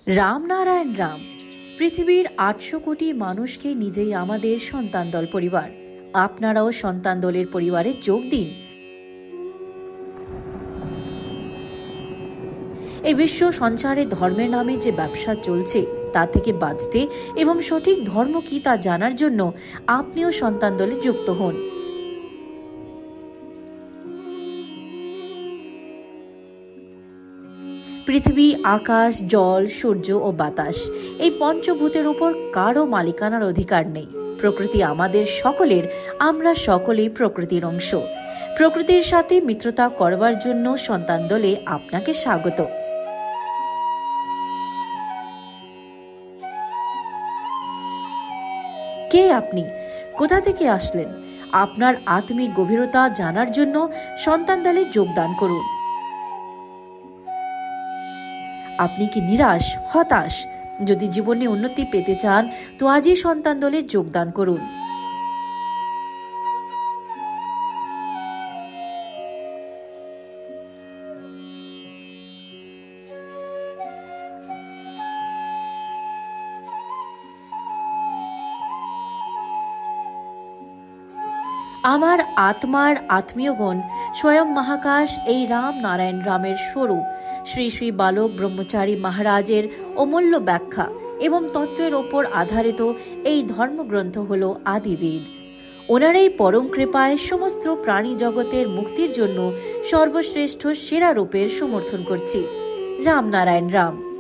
রামনারায়ণ রাম পৃথিবীর ৮০০ কোটি মানুষকে নিজেই আমাদের সন্তান দল পরিবার। আপনারাও সন্তান দলের পরিবারে যোগ দিন। এই বিশ্ব সঞ্চারে ধর্মের নামে যে ব্যবসা চলছে তা থেকে বাঁচতে এবং সঠিক ধর্ম কি তা জানার জন্য আপনিও সন্তান দলে যুক্ত হন। পৃথিবী, আকাশ, জল, সূর্য ও বাতাস, এই পঞ্চভূতের উপর কারও মালিকানার অধিকার নেই। প্রকৃতি আমাদের সকলের, আমরা সকলেই প্রকৃতির অংশ। প্রকৃতির সাথে মিত্রতা করবার জন্য সন্তান দলে আপনাকে স্বাগত। কে আপনি? কোথা থেকে আসলেন? আপনার আত্মিক গভীরতা জানার জন্য সন্তান দলে যোগদান করুন। আপনি কি নিরাশ, হতাশ? যদি জীবনে উন্নতি পেতে চান তো আজই সন্তান দলে যোগদান করুন। আমার আত্মার আত্মীয়গণ, স্বয়ং মহাকাশ এই রাম নারায়ণ রামের স্বরূপ শ্রী শ্রী বালক ব্রহ্মচারী মহারাজের অমূল্য ব্যাখ্যা এবং তত্ত্বের ওপর আধারিত এই ধর্মগ্রন্থ হল আদিবেদ। ওনার এই পরম কৃপায় সমস্ত প্রাণী জগতের মুক্তির জন্য সর্বশ্রেষ্ঠ সেরা রূপের সমর্থন করছি। রাম নারায়ণ রাম।